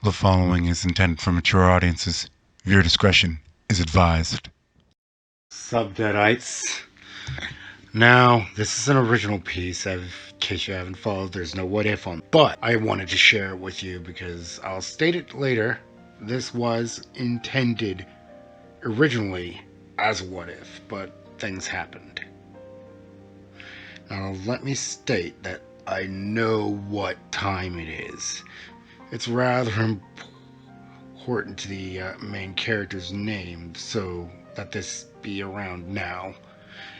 The following is intended for mature audiences. Viewer discretion is advised. Subdeadites. Now, this is an original piece. In case you haven't followed, there's no what if on. But I wanted to share it with you because I'll state it later. This was intended originally as a what if, but things happened. Now, let me state that I know what time it is. It's rather important to the main character's name, so that this be around now.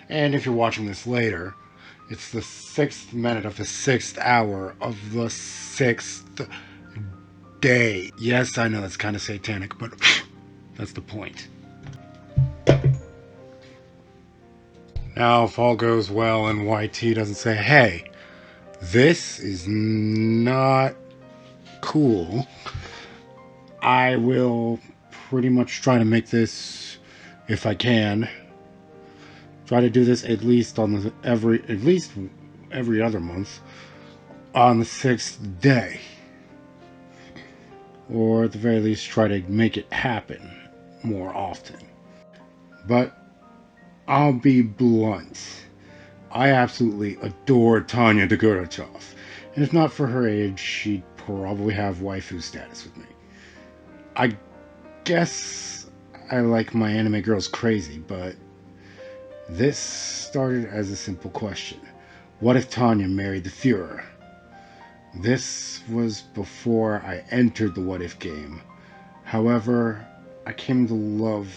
And if you're watching this later, it's the 6th minute of the 6th hour of the 6th day. Yes, I know that's kind of satanic, but that's the point. Now, if all goes well and YT doesn't say, hey, this is not cool, I will pretty much try to make this, if I can, try to do this at least every other month on the 6th day, or at the very least try to make it happen more often. But I'll be blunt. I absolutely adore Tanya Degorachov, and if not for her age, she'd probably have waifu status with me. I guess I like my anime girls crazy, but this started as a simple question. What if Tanya married the Führer? This was before I entered the what if game. However, I came to love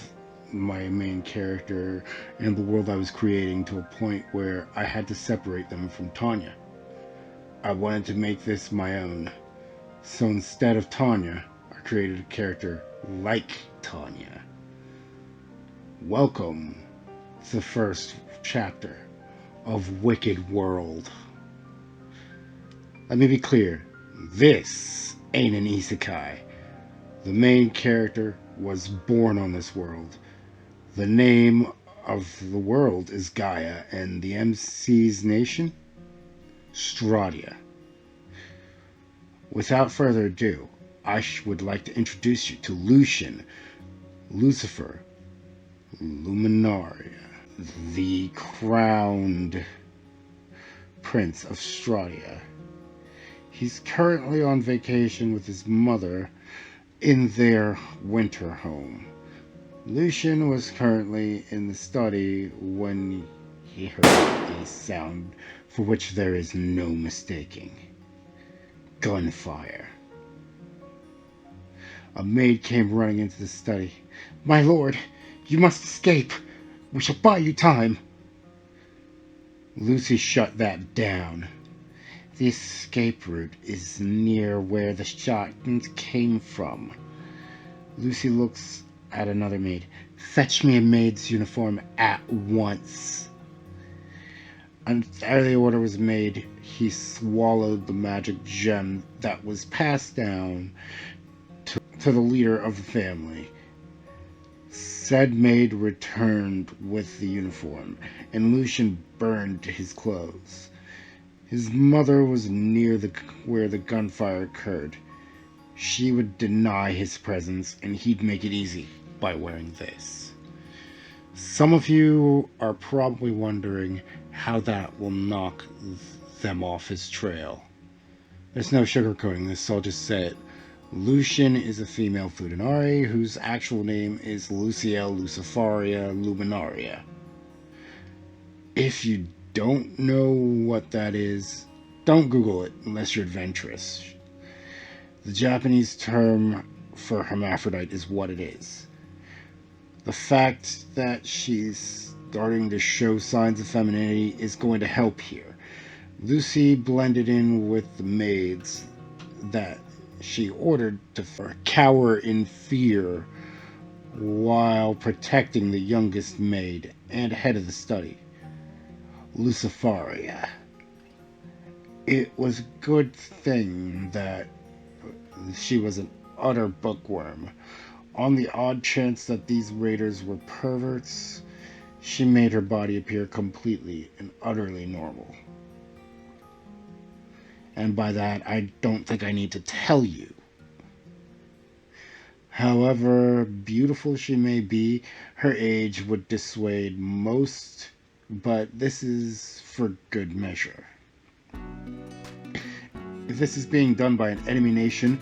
my main character and the world I was creating to a point where I had to separate them from Tanya. I wanted to make this my own. So instead of Tanya, I created a character like Tanya. Welcome to the first chapter of Wicked World. Let me be clear, this ain't an isekai. The main character was born on this world. The name of the world is Gaia, and the MC's nation? Stradia. Without further ado, I would like to introduce you to Lucian, Lucifer, Luminaria, the crowned prince of Stradia. He's currently on vacation with his mother in their winter home. Lucian was currently in the study when he heard a sound for which there is no mistaking. Gunfire. A maid came running into the study. "My lord, you must escape. We shall buy you time." Lucy shut that down. The escape route is near where the shotguns came from. Lucy looks at another maid. "Fetch me a maid's uniform at once." After the order was made, he swallowed the magic gem that was passed down to the leader of the family. Said maid returned with the uniform, and Lucian burned his clothes. His mother was near where the gunfire occurred. She would deny his presence, and he'd make it easy by wearing this. Some of you are probably wondering how that will knock them off his trail. There's no sugarcoating this, so I'll just say it. Lucian is a female Fudanari whose actual name is Luciel Lucifaria Luminaria. If you don't know what that is, don't Google it unless you're adventurous. The Japanese term for hermaphrodite is what it is. The fact that she's starting to show signs of femininity is going to help here. Lucy blended in with the maids that she ordered to cower in fear while protecting the youngest maid and head of the study, Lucifaria. It was a good thing that she was an utter bookworm. On the odd chance that these raiders were perverts, she made her body appear completely and utterly normal. And by that, I don't think I need to tell you However beautiful she may be, her age would dissuade most, but this is for good measure. If this is being done by an enemy nation,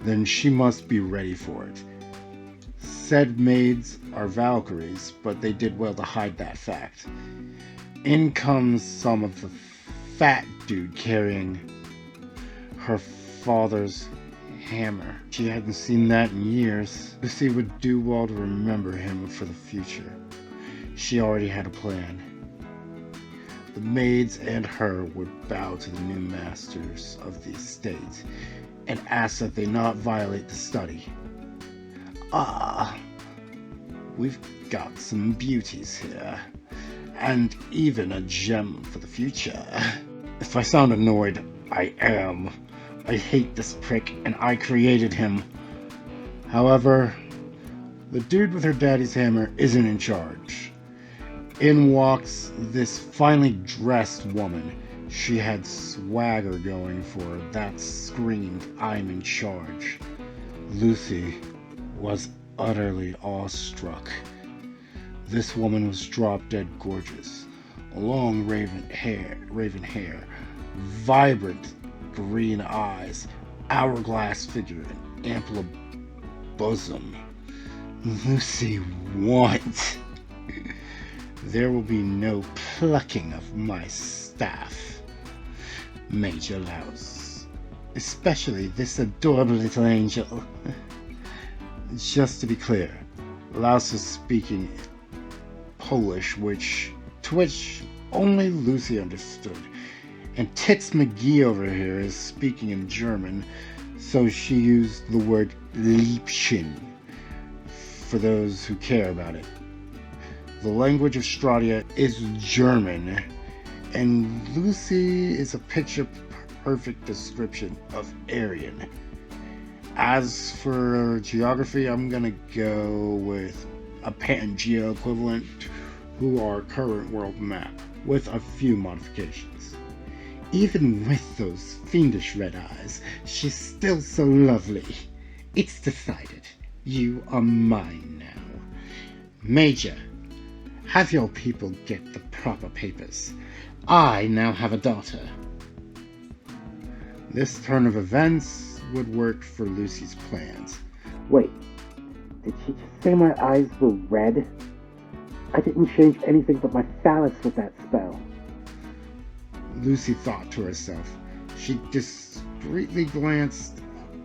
then she must be ready for it. Said maids are Valkyries, but they did well to hide that fact. In comes some of the fat dude carrying her father's hammer. She hadn't seen that in years. Lucy would do well to remember him for the future. She already had a plan. The maids and her would bow to the new masters of the estate and ask that they not violate the study. Ah, we've got some beauties here, and even a gem for the future. If I sound annoyed, I am. I hate this prick, and I created him. However, the dude with her daddy's hammer isn't in charge. In walks this finely dressed woman. She had swagger going for her that screamed, "I'm in charge." Lucy was utterly awestruck. This woman was drop-dead gorgeous. Long raven hair, vibrant green eyes, hourglass figure, and ample bosom. Lucy what? There will be no plucking of my staff, Major Louse. Especially this adorable little angel. Just to be clear, Louse is speaking Polish, to which only Lucy understood. And Tits McGee over here is speaking in German, so she used the word Liebchen for those who care about it. The language of Stradia is German, and Lucy is a picture-perfect description of Aryan. As for geography, I'm gonna go with a Pangea equivalent to our current world map, with a few modifications. Even with those fiendish red eyes, she's still so lovely. It's decided. You are mine now. Major, have your people get the proper papers. I now have a daughter. This turn of events would work for Lucy's plans. Wait, did she just say my eyes were red? I didn't change anything but my phallus with that spell. Lucy thought to herself. She discreetly glanced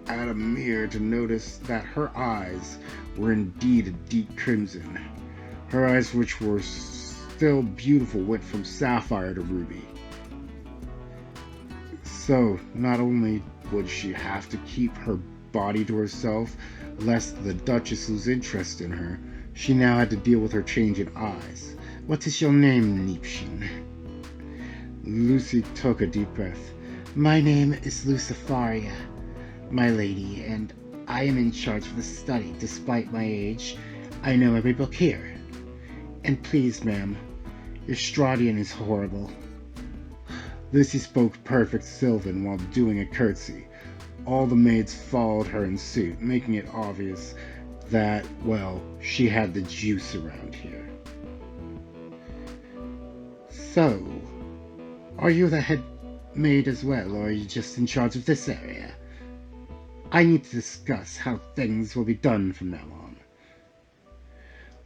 at a mirror to notice that her eyes were indeed a deep crimson. Her eyes, which were still beautiful, went from sapphire to ruby. So, not only would she have to keep her body to herself, lest the Duchess lose interest in her, she now had to deal with her change in eyes. What is your name, Liebchen? Lucy took a deep breath. My name is Lucifaria, my lady, and I am in charge of the study. Despite my age, I know every book here. And please, ma'am, your Stradian is horrible. Lucy spoke perfect Sylvan while doing a curtsy. All the maids followed her in suit, making it obvious that, well, she had the juice around here. So, are you the head maid as well, or are you just in charge of this area? I need to discuss how things will be done from now on.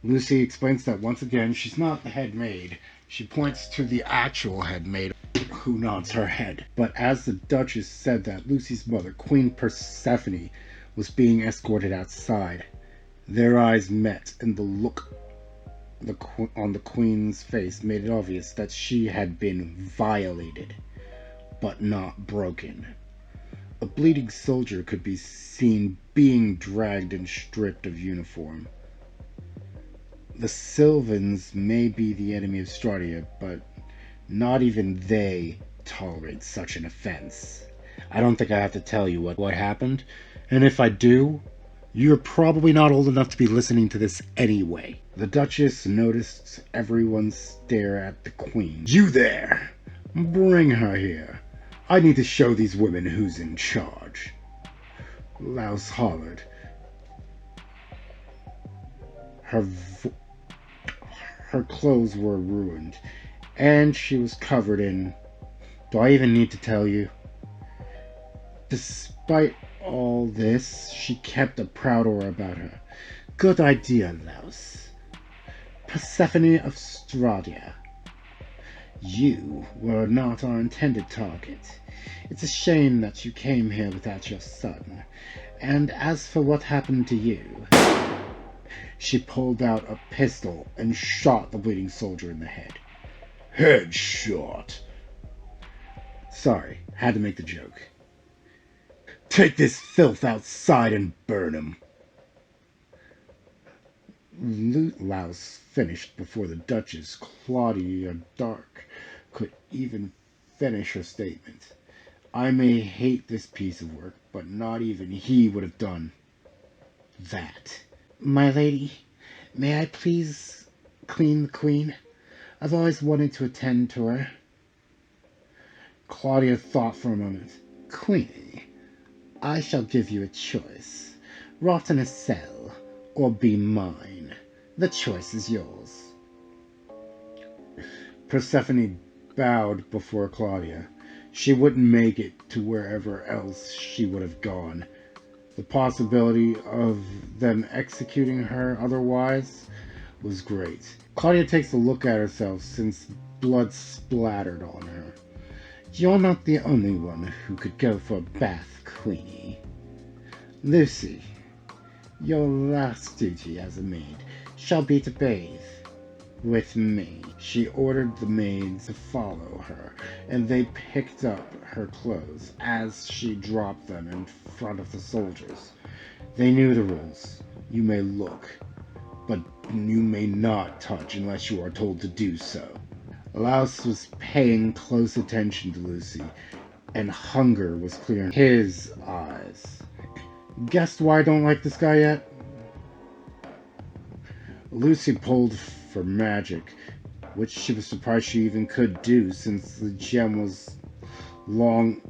Lucy explains that once again, she's not the head maid. She points to the actual head maid, who nods her head. But as the Duchess said that Lucy's mother, Queen Persephone, was being escorted outside, their eyes met, and the look on the Queen's face made it obvious that she had been violated, but not broken. A bleeding soldier could be seen being dragged and stripped of uniform. The Sylvans may be the enemy of Stradia, but not even they tolerate such an offense. I don't think I have to tell you what happened, and if I do, you're probably not old enough to be listening to this anyway. The Duchess noticed everyone stare at the Queen. You there! Bring her here. I need to show these women who's in charge. Louse hollered. Her clothes were ruined, and she was covered in. Do I even need to tell you? Despite all this, she kept a proud aura about her. Good idea, Laos. Persephone of Stradia. You were not our intended target. It's a shame that you came here without your son. And as for what happened to you, she pulled out a pistol and shot the bleeding soldier in the head. Headshot. Sorry, had to make the joke. Take this filth outside and burn him. Laos finished before the Duchess, Claudia Dark, could even finish her statement. I may hate this piece of work, but not even he would have done that. My lady, may I please clean the queen? I've always wanted to attend to her. Claudia thought for a moment. Queenie, I shall give you a choice. Rot in a cell, or be mine. The choice is yours. Persephone bowed before Claudia. She wouldn't make it to wherever else she would have gone. The possibility of them executing her otherwise was great. Claudia takes a look at herself since blood splattered on her. You're not the only one who could go for a bath, Queenie. Lucy, your last duty as a maid shall be to bathe with me. She ordered the maids to follow her, and they picked up her clothes as she dropped them in front of the soldiers. They knew the rules. You may look, but you may not touch unless you are told to do so. Laos was paying close attention to Lucy, and hunger was clearing his eyes. Guessed why I don't like this guy yet? Lucy pulled for magic, which she was surprised she even could do since the gem was long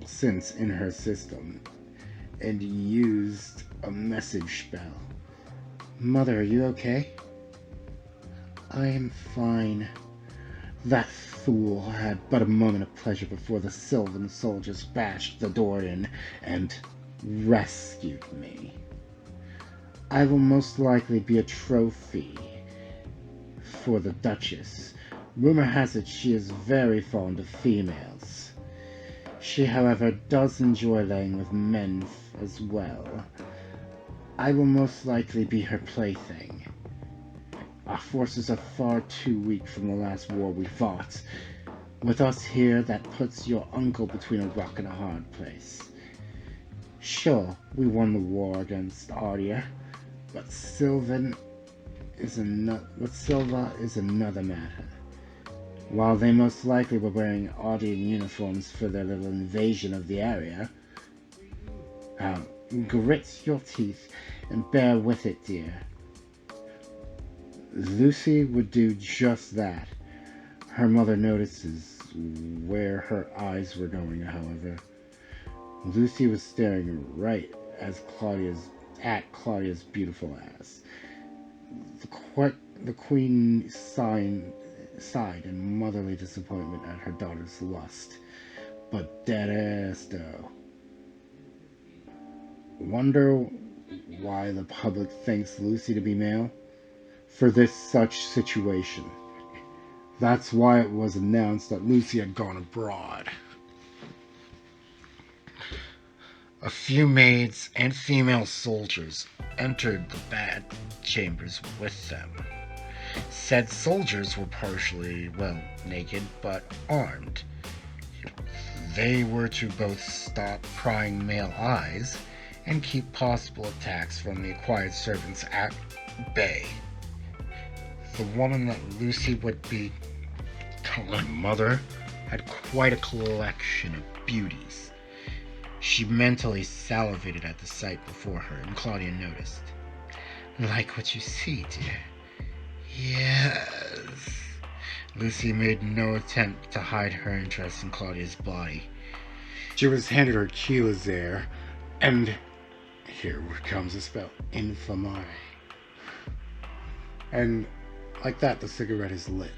since in her system, and used a message spell. Mother, are you okay? I am fine. That fool had but a moment of pleasure before the Sylvan soldiers bashed the door in and rescued me. I will most likely be a trophy for the Duchess. Rumor has it she is very fond of females. She, however, does enjoy laying with men as well. I will most likely be her plaything. Our forces are far too weak from the last war we fought. With us here, that puts your uncle between a rock and a hard place. Sure, we won the war against Ardia, but Silva is another matter. While they most likely were wearing Ardian uniforms for their little invasion of the area, grit your teeth and bear with it, dear. Lucy would do just that. Her mother notices where her eyes were going, however. Lucy was staring right at Claudia's beautiful ass. The queen sighed in motherly disappointment at her daughter's lust, but dead ass though. Wonder why the public thinks Lucy to be male? For this such situation. That's why it was announced that Lucy had gone abroad. A few maids and female soldiers entered the bed chambers with them. Said soldiers were partially, naked, but armed. They were to both stop prying male eyes and keep possible attacks from the acquired servants at bay. The woman that Lucy would be calling mother had quite a collection of beauties. She mentally salivated at the sight before her, and Claudia noticed. Like what you see, dear? Yes. Lucy made no attempt to hide her interest in Claudia's body. She was handed her keyless air, and here comes a spell, infamare. And like that, the cigarette is lit.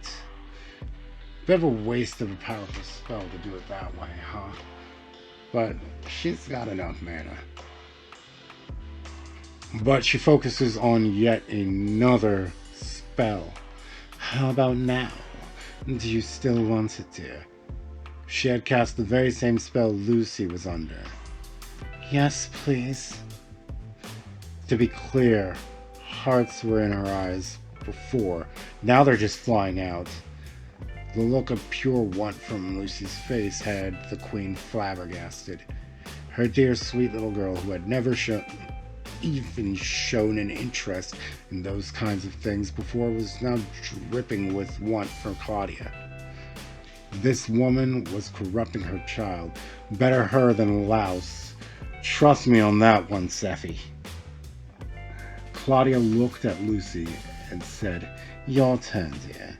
Bit of a waste of a powerful spell to do it that way, huh? But she's got enough mana. But she focuses on yet another spell. How about now? Do you still want it, dear? She had cast the very same spell Lucy was under. Yes, please. To be clear, hearts were in her eyes before. Now they're just flying out. The look of pure want from Lucy's face had the queen flabbergasted. Her dear sweet little girl who had never even shown an interest in those kinds of things before was now dripping with want for Claudia. This woman was corrupting her child. Better her than louse. Trust me on that one, Seffi. Claudia looked at Lucy and said, Your turn, dear.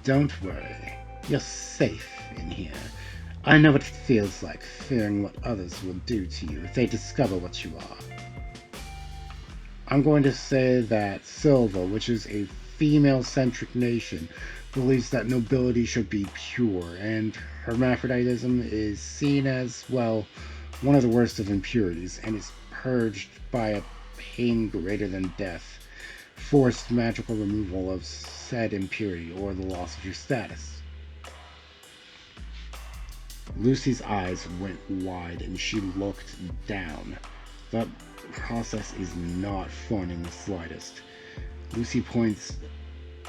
Don't worry. You're safe in here. I know what it feels like, fearing what others will do to you if they discover what you are. I'm going to say that Silva, which is a female-centric nation, believes that nobility should be pure, and hermaphroditism is seen as, well, one of the worst of impurities, and is purged by a pain greater than death, forced magical removal of said impurity, or the loss of your status. Lucy's eyes went wide, and she looked down. The process is not fun in the slightest. Lucy points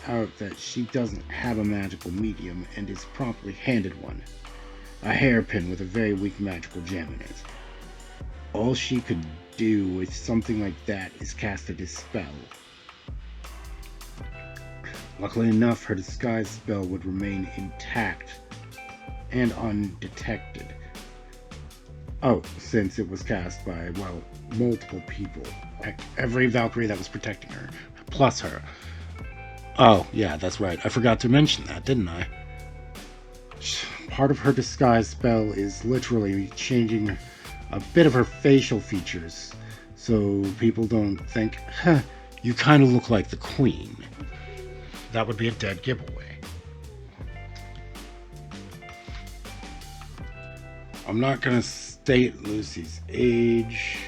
out that she doesn't have a magical medium and is promptly handed one. A hairpin with a very weak magical gem in it. All she could do with something like that is cast a dispel. Luckily enough, her disguise spell would remain intact and undetected. Oh, since it was cast by, well, multiple people. Every Valkyrie that was protecting her, plus her. Oh, yeah, that's right. I forgot to mention that, didn't I? Part of her disguise spell is literally changing a bit of her facial features, so people don't think, huh, you kind of look like the queen. That would be a dead giveaway. I'm not going to state Lucy's age,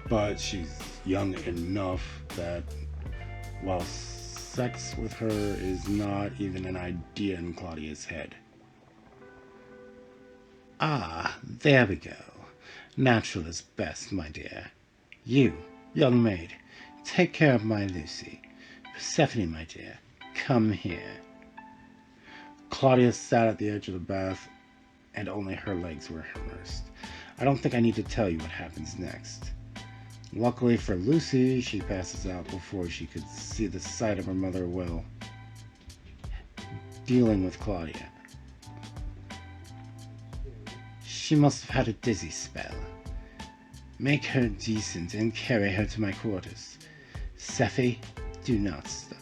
but she's young enough that while sex with her is not even an idea in Claudia's head. Ah, there we go. Natural is best, my dear. You, young maid, take care of my Lucy. Persephone, my dear, come here. Claudia sat at the edge of the bath, and only her legs were immersed. I don't think I need to tell you what happens next. Luckily for Lucy, she passes out before she could see the sight of her mother well. Dealing with Claudia. She must have had a dizzy spell. Make her decent and carry her to my quarters. Seffi, do not stop.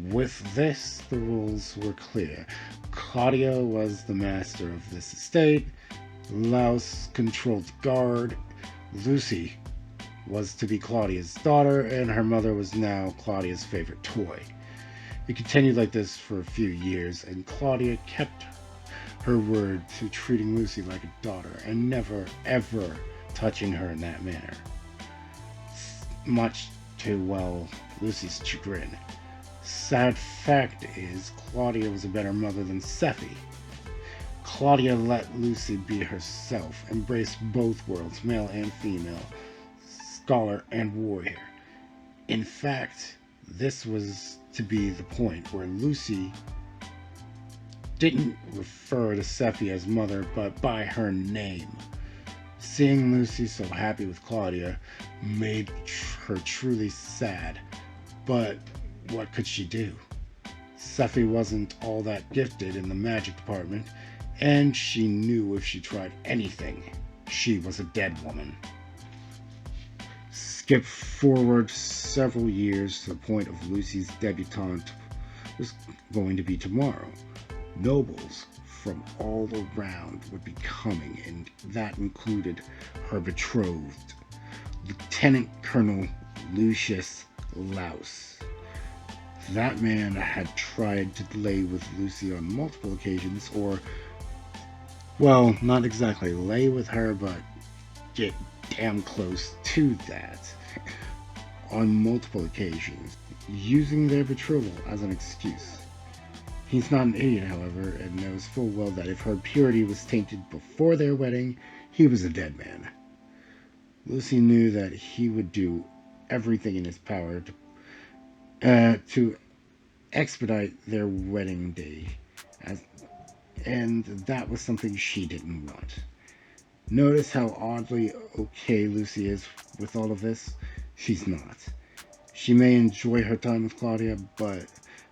With this, the rules were clear. Claudia was the master of this estate. Laus controlled the guard. Lucy was to be Claudia's daughter, and her mother was now Claudia's favorite toy. It continued like this for a few years, and Claudia kept her word to treating Lucy like a daughter and never, ever touching her in that manner. Much to, well, Lucy's chagrin. Sad fact is, Claudia was a better mother than Seffi. Claudia let Lucy be herself, embraced both worlds, male and female, scholar and warrior. In fact, this was to be the point where Lucy didn't refer to Seffi as mother, but by her name. Seeing Lucy so happy with Claudia made her truly sad, but what could she do? Seffi wasn't all that gifted in the magic department, and she knew if she tried anything, she was a dead woman. Skip forward several years to the point of Lucy's debutante was going to be tomorrow. Nobles from all around would be coming, and that included her betrothed. Lieutenant Colonel Lucius Laus. That man had tried to lay with Lucy on multiple occasions, or, well, not exactly lay with her, but get damn close to that on multiple occasions, using their betrothal as an excuse. He's not an idiot, however, and knows full well that if her purity was tainted before their wedding, he was a dead man. Lucy knew that he would do everything in his power to expedite their wedding day, and that was something she didn't want. Notice how oddly okay Lucy is with all of this? She's not. She may enjoy her time with Claudia, but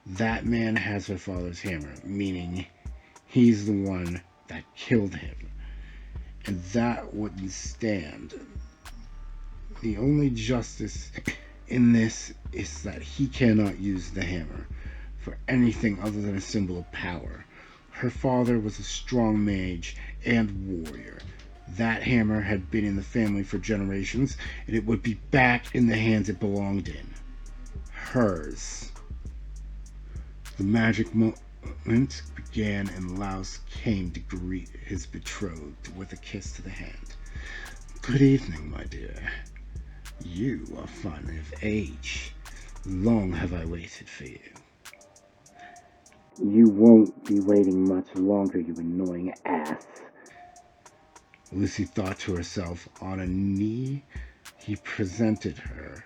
that man has her father's hammer, meaning he's the one that killed him. And that wouldn't stand. The only justice in this is that he cannot use the hammer for anything other than a symbol of power. Her father was a strong mage and warrior. That hammer had been in the family for generations, and it would be back in the hands it belonged in. Hers. The magic moment began, and Laus came to greet his betrothed with a kiss to the hand. Good evening, my dear. You are finally of age. Long have I waited for you. You won't be waiting much longer, you annoying ass. Lucy thought to herself. On a knee, he presented her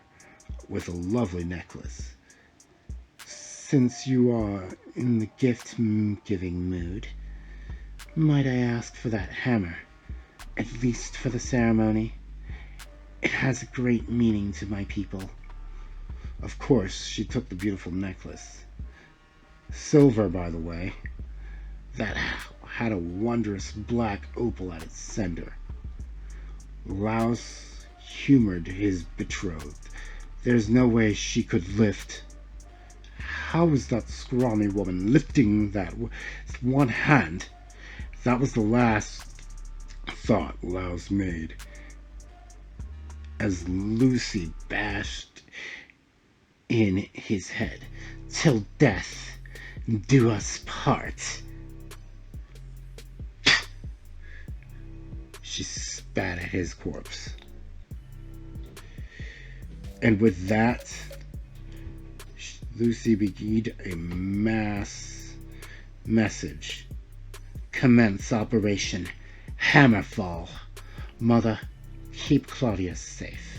with a lovely necklace. Since you are in the gift-giving mood, might I ask for that hammer, at least for the ceremony? It has a great meaning to my people. Of course, she took the beautiful necklace. Silver, by the way, that had a wondrous black opal at its center. Laus humored his betrothed. There's no way she could lift. How was that scrawny woman lifting that with one hand? That was the last thought Laus made as Lucy bashed in his head. Till death do us part. She spat at his corpse. And with that, Lucy began a mass message. Commence Operation Hammerfall. Mother, keep Claudia safe.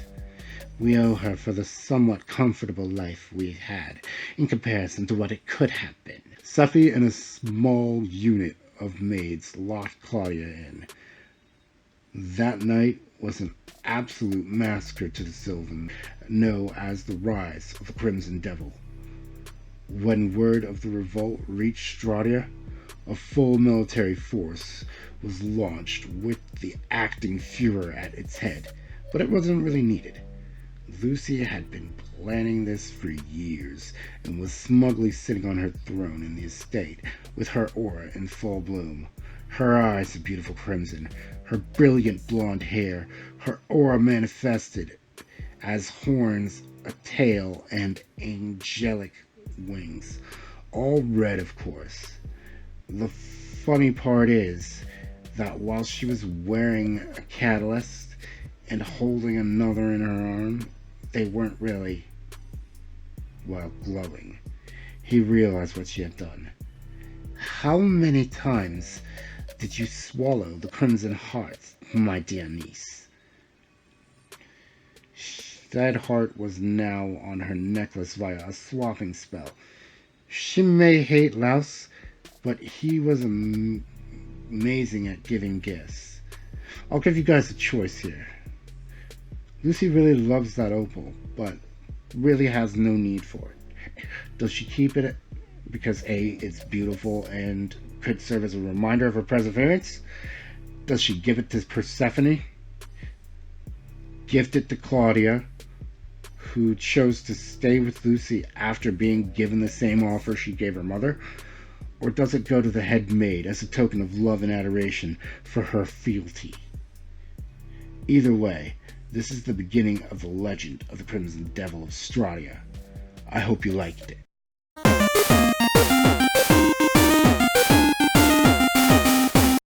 We owe her for the somewhat comfortable life we had in comparison to what it could have been. Suffy and a small unit of maids locked Claudia in. That night was an absolute massacre to the Sylvan, known as the rise of the Crimson Devil. When word of the revolt reached Stradia, a full military force was launched with the acting Führer at its head, but it wasn't really needed. Lucy had been planning this for years and was smugly sitting on her throne in the estate with her aura in full bloom. Her eyes a beautiful crimson, her brilliant blonde hair, her aura manifested as horns, a tail, and angelic wings. All red, of course. The funny part is that while she was wearing a catalyst and holding another in her arm, they weren't really, well, glowing. He realized what she had done. How many times did you swallow the crimson heart, my dear niece? That heart was now on her necklace via a swapping spell. She may hate Laus, but he was amazing at giving gifts. I'll give you guys a choice here. Lucy really loves that opal, but really has no need for it. Does she keep it because A, it's beautiful and could serve as a reminder of her perseverance? Does she give it to Persephone? Gift it to Claudia, who chose to stay with Lucy after being given the same offer she gave her mother? Or does it go to the head maid as a token of love and adoration for her fealty? Either way, This is the beginning of the legend of the Crimson Devil of Stratia. I hope you liked it.